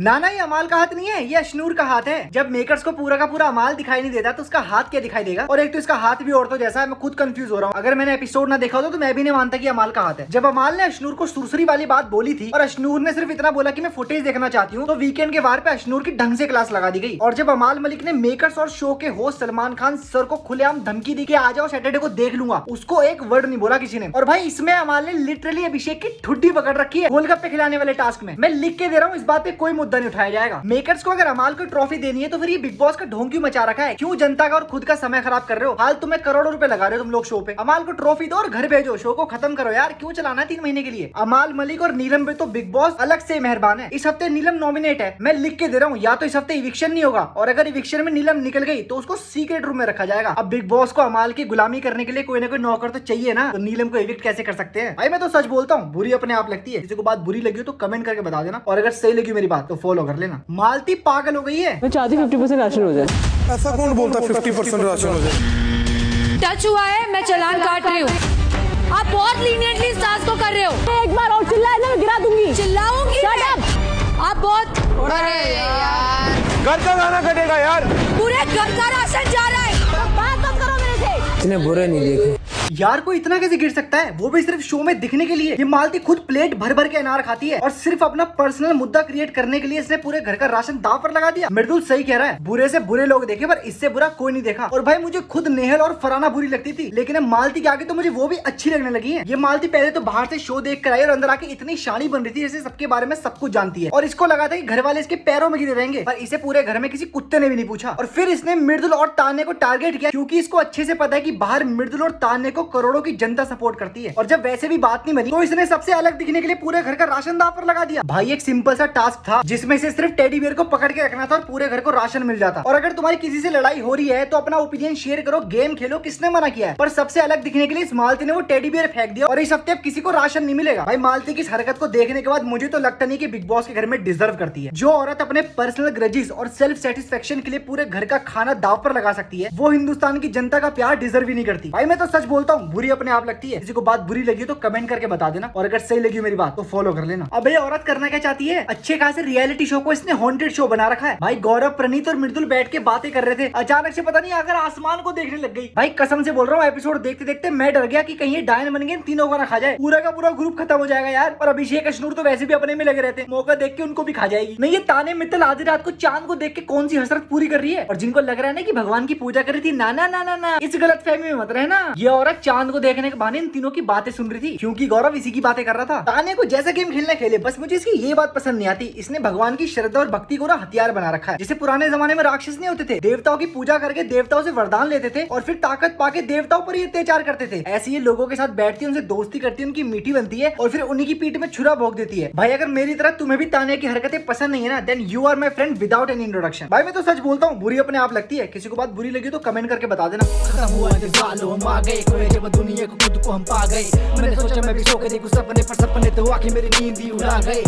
ना ना, ये अमाल का हाथ नहीं है, ये अशनूर का हाथ है। जब मेकर्स को पूरा का पूरा अमाल दिखाई नहीं देता तो उसका हाथ क्या दिखाई देगा? और एक तो इसका हाथ भी औरतों जैसा है, मैं खुद कंफ्यूज हो रहा हूँ। अगर मैंने एपिसोड ना देखा होता तो मैं भी नहीं मानता कि अमाल का हाथ है। जब अमाल ने अशनूर को सुरसरी वाली बात बोली थी और अशनूर ने सिर्फ इतना बोला कि मैं फुटेज देखना चाहती हूँ, तो वीकेंड के वार पे अशनूर की ढंग से क्लास लगा दी गई। और जब अमाल मलिक ने मेकर्स और शो के होस्ट सलमान खान सर को खुलेआम धमकी दी कि आ जाओ सैटरडे को देख लूंगा, उसको एक वर्ड नहीं बोला किसी ने। और भाई इसमें अमाल ने लिटरली अभिषेक की ठुड्डी पकड़ रखी है गोलगप्पे खिलाने वाले टास्क में। मैं लिख के दे रहा हूँ, इस बात पे कोई मुद्दा नहीं उठाया जाएगा। मेकर्स को अगर अमाल को ट्रॉफी देनी है तो फिर ये बिग बॉस का ढोंग क्यों मचा रखा है? क्यों जनता का और खुद का समय खराब कर रहे हो? हाल तुम्हें करोड़ों रुपए लगा रहे हो तुम लोग शो पे। अमाल को ट्रॉफी दो और घर भेजो, शो को खत्म करो यार। क्यों चलाना 3 महीने के लिए? अमाल मलिक और नीलम पे तो बिग बॉस अलग से मेहरबान है। इस हफ्ते नीलम नॉमिनेट है, मैं लिख के दे रहा हूँ। या तो इस हफ्ते इविक्शन नहीं होगा, और अगर इविक्शन में नीलम निकल गई तो उसको सीक्रेट रूम में रखा जाएगा। अब बिग बॉस को अमाल की गुलामी करने के लिए कोई ना कोई नौकर तो चाहिए ना, तो नीलम को इविक्ट कैसे कर सकते हैं? भाई मैं तो सच बोलता हूँ, बुरी अपने आप लगती है। किसी को बात बुरी लगी हो तो कमेंट करके बता देना, और अगर सही लगी मेरी बात तो फॉलो कर लेना। मालती पागल हो गई है। मैं चाहती 50% राशन हो जाए। ऐसा कौन बोलता 50% राशन हो जाए? टच हुआ है, मैं चालान काट रही हूँ। आप बहुत लीनियंटली इस टास्क को कर रहे हो। एक बार और चिल्लाए ना, मैं गिरा दूंगी। चिल्लाऊंगी Shut up! आप बहुत। अरे यार, घर का गाना कटेगा यार। पूरे घर का राशन जा रहा है। बात मत करो मेरे से। इतने बुरे नहीं देखे। यार कोई इतना कैसे गिर सकता है, वो भी सिर्फ शो में दिखने के लिए? ये मालती खुद प्लेट भर भर के अनार खाती है और सिर्फ अपना पर्सनल मुद्दा क्रिएट करने के लिए इसने पूरे घर का राशन दाव पर लगा दिया। मृदुल सही कह रहा है, बुरे से बुरे लोग देखे पर इससे बुरा कोई नहीं देखा। और भाई मुझे खुद नेहल और फराना बुरी लगती थी, लेकिन अब मालती के आगे तो मुझे वो भी अच्छी लगने लगी है। ये मालती पहले तो बाहर से शो देख कर आई और अंदर आके इतनी शानी बन रही थी जैसे सबके बारे में सब कुछ जानती है। और इसको लगा था कि घर वाले इसके पैरों में गिरे रहेंगे, पर इसे पूरे घर में किसी कुत्ते ने भी नहीं पूछा। और फिर इसने मृदुल और तान्या को टारगेट किया, क्योंकि इसको अच्छे से पता है कि बाहर मृदुल और तान्या को करोड़ों की जनता सपोर्ट करती है। और जब वैसे भी बात नहीं बनी तो इसने सबसे अलग दिखने के लिए पूरे घर का राशन दाव पर लगा दिया। भाई एक सिंपल सा टास्क था जिसमें से सिर्फ टेडी बियर को पकड़ के रखना था और पूरे घर को राशन मिल जाता। और अगर तुम्हारी किसी से लड़ाई हो रही है तो अपना ओपिनियन शेयर करो, गेम खेलो, किसने मना किया है? पर सबसे अलग दिखने के लिए इस मालती ने वो टेडी बियर फेंक दिया और इस हफ्ते अब किसी को राशन नहीं मिलेगा। भाई मालती की इस हरकत को देखने के बाद मुझे तो लगता नहीं कि बिग बॉस के घर में डिजर्व करती है। जो औरत अपने पर्सनल ग्रजेस और सेल्फ सेटिस्फेक्शन के लिए पूरे घर का खाना दाव पर लगा सकती है, वो हिंदुस्तान की जनता का प्यार डिजर्व ही नहीं करती। भाई मैं तो सच बोलता हूँ, बुरी अपने आप लगती है। किसी को बात बुरी लगी तो कमेंट करके बता देना, और अगर सही लगी मेरी बात तो फॉलो कर लेना। अब ये औरत करना क्या चाहती है? अच्छे खासे रियलिटी शो को इसने हॉन्टेड शो बना रखा है। भाई गौरव, प्रणीत और मृदुल बैठ के बातें कर रहे थे, अचानक से पता नहीं अगर आसमान को देखने लग गई। भाई कसम से बोल रहा हूँ, एपिसोड देखते देखते मैं डर गया कि कहीं ये डायन बन गए, तीनों को ना खा जाए, पूरा का पूरा ग्रुप खत्म हो जाएगा यार। और अभिषेक अशनूर तो वैसे भी अपने में लगे रहते हैं, मौका देख के उनको भी खा जाएगी। नहीं ये ताने मित्तल आधी रात को चांद को देख के कौन सी हसरत पूरी कर रही है? और जिनको लग रहा है ना कि भगवान की पूजा कर रही थी, ना ना ना ना ना, इस गलत फहमी में मत रहना। ये औरत चांद को देखने के बहाने इन तीनों की बातें सुन रही थी, क्योंकि गौरव इसी की बातें कर रहा था। ताने को जैसा गेम खेलना खेले, बस मुझे इसकी ये बात पसंद नहीं आती, इसने भगवान की श्रद्धा और भक्ति को ना हथियार बना रखा है। जैसे पुराने जमाने में राक्षस नहीं होते थे, देवताओं की पूजा करके देवताओं से वरदान लेते थे और फिर ताकत पाके देवताओं पर ही अत्याचार करते थे। ऐसे ये लोगों के साथ बैठती है, उनसे दोस्ती करती है, उनकी मीठी बनती है और फिर उन्हीं की पीठ में छुरा भोग देती है। भाई अगर मेरी तरह तुम्हें भी ताने की हरकतें पसंद नहीं है ना, then you are my friend without any introduction. भाई मैं तो सच बोलता हूँ, बुरी अपने आप लगती है। किसी को बात बुरी लगी तो कमेंट करके बता देना। खत्म हुआ इंतजार, हम आ गए कोई जब दुनिया को खुद को हम पा गए। मैंने सोचा मैं भी सो के देखूं सपने, पर सपने तो आके मेरी नींद ही उड़ा गए।